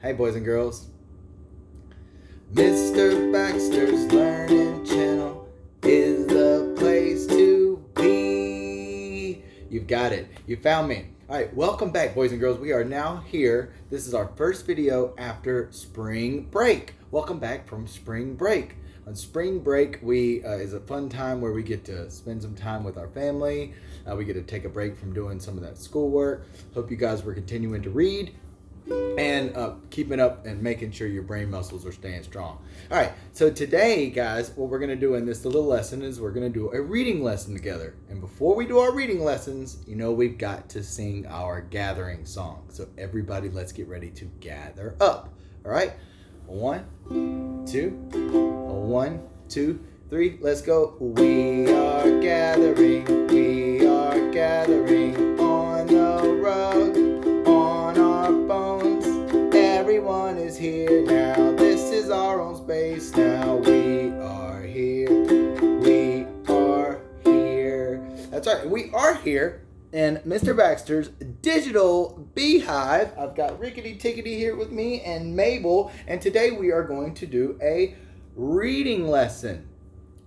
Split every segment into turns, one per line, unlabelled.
Hey, boys and girls. Mr. Baxter's Learning Channel is the place to be. You've got it. You found me. All right, welcome back, boys and girls. We are now here. This is our first video after spring break. Welcome back from spring break. On spring break, is a fun time where we get to spend some time with our family. We get to take a break from doing some of that schoolwork. Hope you guys were continuing to read and keeping up and making sure your brain muscles are staying strong. All right, so today, guys, what we're going to do in this little lesson is we're going to do a reading lesson together. And before we do our reading lessons, we've got to sing our gathering song. So everybody, let's get ready to gather up. All right, 1, 2, 1, 2, 3, let's go. We are gathering on the rug, on our bones. Everyone is here now. This is our own space now. We are here. We are here. That's right. We are here in Mr. Baxter's digital beehive. I've got Rickety Tickety here with me and Mabel, and today we are going to do a reading lesson.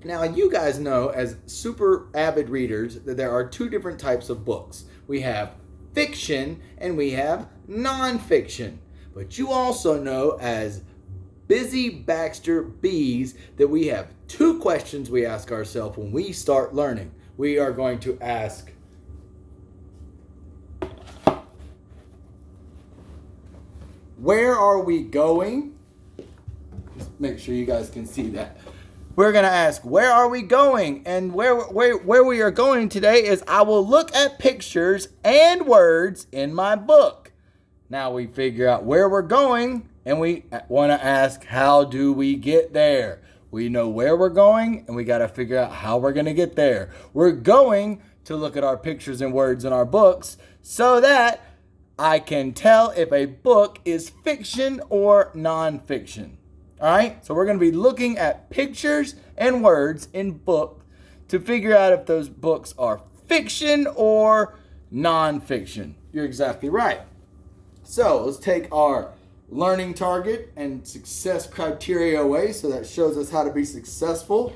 Now, you guys know as super avid readers that there are two different types of books. We have fiction and we have nonfiction. But you also know as busy Baxter bees that we have two questions we ask ourselves when we start learning. We are going to ask, where are we going? Just make sure you guys can see that. We're going to ask, where are we going? And where we are going today is I will look at pictures and words in my book. Now we figure out where we're going, and we want to ask, how do we get there? We know where we're going, and we got to figure out how we're going to get there. We're going to look at our pictures and words in our books so that I can tell if a book is fiction or nonfiction. All right, so we're going to be looking at pictures and words in book to figure out if those books are fiction or nonfiction. You're exactly right. So let's take our learning target and success criteria away, so that shows us how to be successful.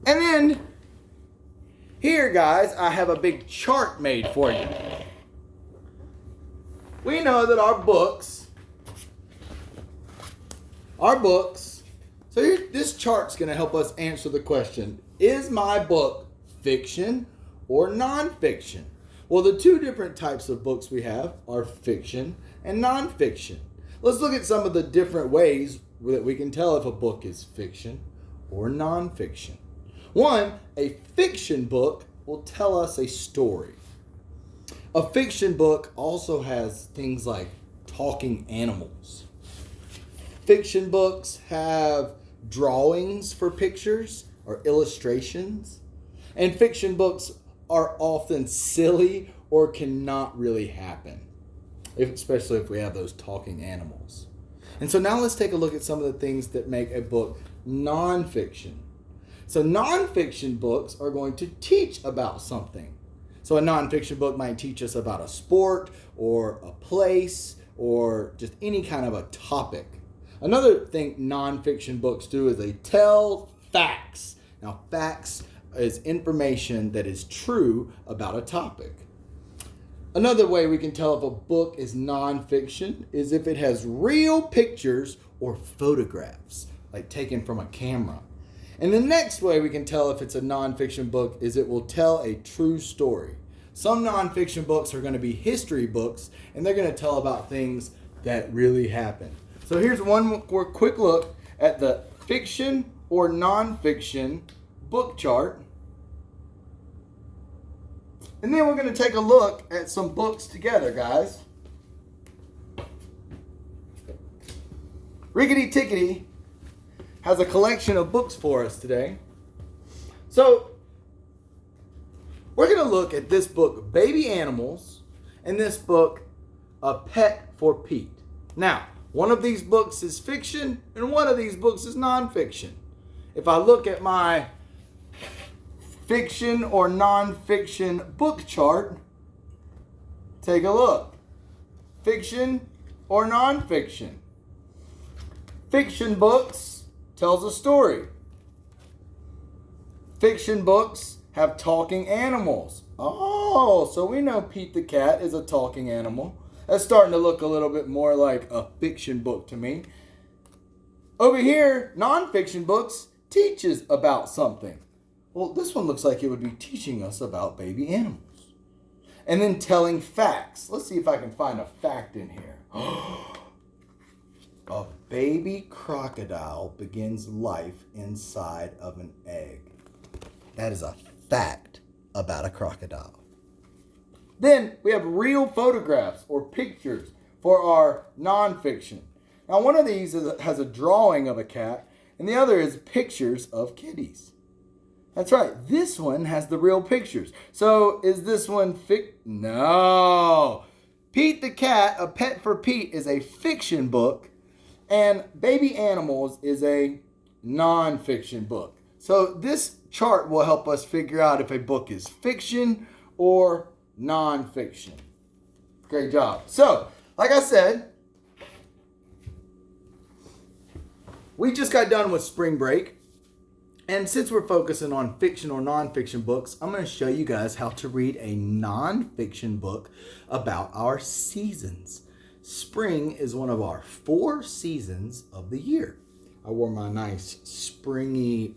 And then here, guys, I have a big chart made for you. We know that our books, so this chart's going to help us answer the question, is my book fiction or nonfiction? Well, the two different types of books we have are fiction and nonfiction. Let's look at some of the different ways that we can tell if a book is fiction or nonfiction. One, a fiction book will tell us a story. A fiction book also has things like talking animals. Fiction books have drawings for pictures or illustrations. And fiction books are often silly or cannot really happen, especially if we have those talking animals. And so now let's take a look at some of the things that make a book nonfiction. So nonfiction books are going to teach about something. So a nonfiction book might teach us about a sport or a place or just any kind of a topic. Another thing nonfiction books do is they tell facts. Now, facts is information that is true about a topic. Another way we can tell if a book is nonfiction is if it has real pictures or photographs, like taken from a camera. And the next way we can tell if it's a nonfiction book is it will tell a true story. Some nonfiction books are going to be history books, and they're going to tell about things that really happened. So here's one more quick look at the fiction or nonfiction book chart. And then we're going to take a look at some books together, guys. Rickety Tickety has a collection of books for us today. So we're going to look at this book, Baby Animals, and this book, A Pet for Pete. Now, one of these books is fiction and one of these books is nonfiction. If I look at my fiction or nonfiction book chart, take a look. Fiction or nonfiction? Fiction books tells a story. Fiction books have talking animals. Oh, so we know Pete the cat is a talking animal. That's starting to look a little bit more like a fiction book to me. Over here, nonfiction books teaches about something. Well, this one looks like it would be teaching us about baby animals. And then telling facts. Let's see if I can find a fact in here. A baby crocodile begins life inside of an egg. That is a fact about a crocodile. Then we have real photographs or pictures for our nonfiction. Now, one of these has a drawing of a cat, and the other is pictures of kitties. That's right. This one has the real pictures. So is this one No. Pete the Cat, A Pet for Pete is a fiction book, and Baby Animals is a nonfiction book. So this chart will help us figure out if a book is fiction or nonfiction. Great job. So, like I said, we just got done with spring break. And since we're focusing on fiction or nonfiction books, I'm going to show you guys how to read a nonfiction book about our seasons. Spring is one of our 4 seasons of the year. I wore my nice springy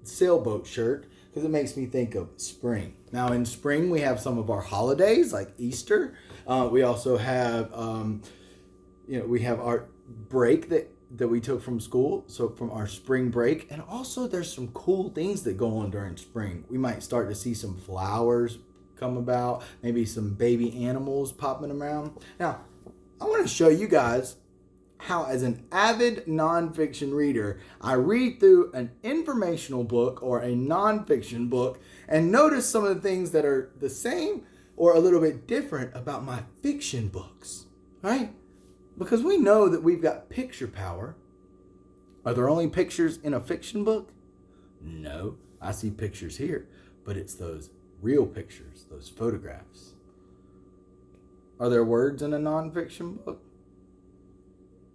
sailboat shirt because it makes me think of spring. Now in spring we have some of our holidays like Easter. We also have, we have our break that we took from school, so from our spring break. And also there's some cool things that go on during spring. We might start to see some flowers come about, maybe some baby animals popping around. Now, I want to show you guys how, as an avid nonfiction reader, I read through an informational book or a nonfiction book and notice some of the things that are the same or a little bit different about my fiction books, right? Because we know that we've got picture power. Are there only pictures in a fiction book? No, I see pictures here, but it's those real pictures, those photographs. Are there words in a nonfiction book?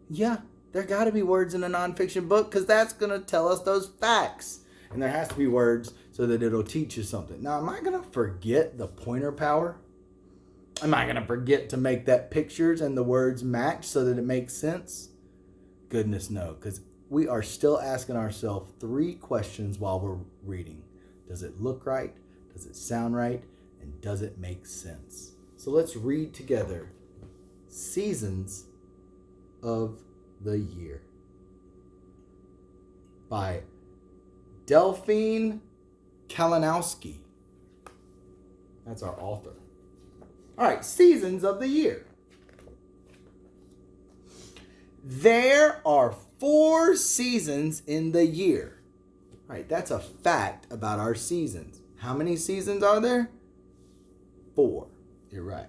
Yeah, there got to be words in a nonfiction book because that's going to tell us those facts. And there has to be words so that it'll teach you something. Now, am I going to forget the pointer power? Am I going to forget to make that pictures and the words match so that it makes sense? Goodness no, because we are still asking ourselves 3 questions while we're reading. Does it look right? Does it sound right? And does it make sense? So let's read together Seasons of the Year by Delphine Kalinowski. That's our author. All right, seasons of the year. There are 4 seasons in the year. All right, that's a fact about our seasons. How many seasons are there? 4. You're right.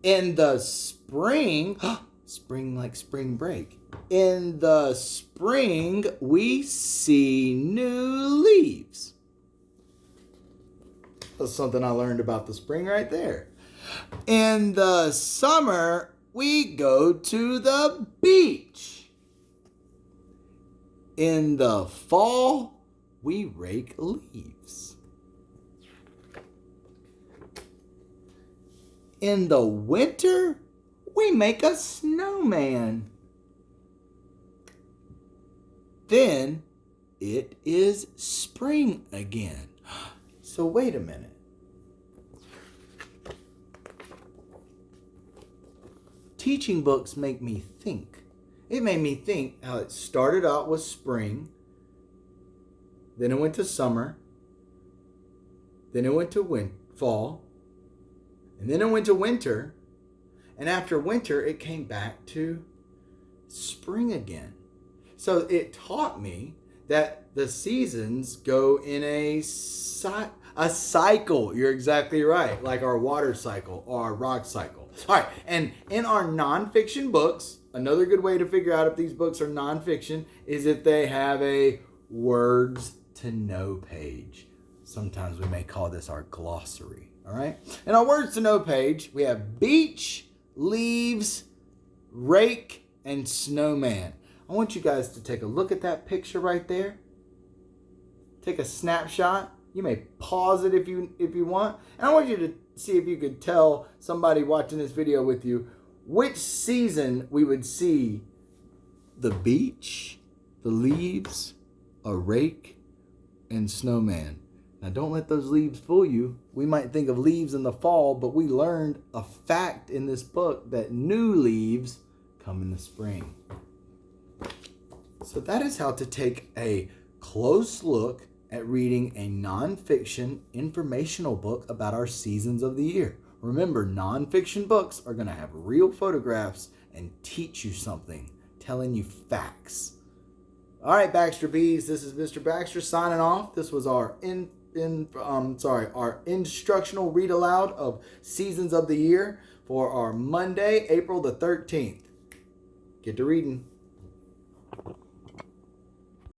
In the spring, spring like spring break. In the spring, we see new leaves. That's something I learned about the spring right there. In the summer, we go to the beach. In the fall, we rake leaves. In the winter, we make a snowman. Then it is spring again. So wait a minute. Teaching books make me think. It made me think how it started out with spring, then it went to summer, then it went to fall, and then it went to winter, and after winter it came back to spring again. So it taught me that the seasons go in a cycle. You're exactly right, like our water cycle or our rock cycle. All right, and in our nonfiction books, another good way to figure out if these books are nonfiction is if they have a words to know page. Sometimes we may call this our glossary, all right? In our words to know page, we have beach, leaves, rake, and snowman. I want you guys to take a look at that picture right there. Take a snapshot. You may pause it if you want. And I want you to see if you could tell somebody watching this video with you which season we would see the beach, the leaves, a rake, and snowman. Now don't let those leaves fool you. We might think of leaves in the fall, but we learned a fact in this book that new leaves come in the spring. So that is how to take a close look at reading a nonfiction informational book about our seasons of the year. Remember, nonfiction books are going to have real photographs and teach you something, telling you facts. All right, Baxter Bees, this is Mr. Baxter signing off. This was our our instructional read aloud of seasons of the year for our Monday, April the 13th. Get to reading.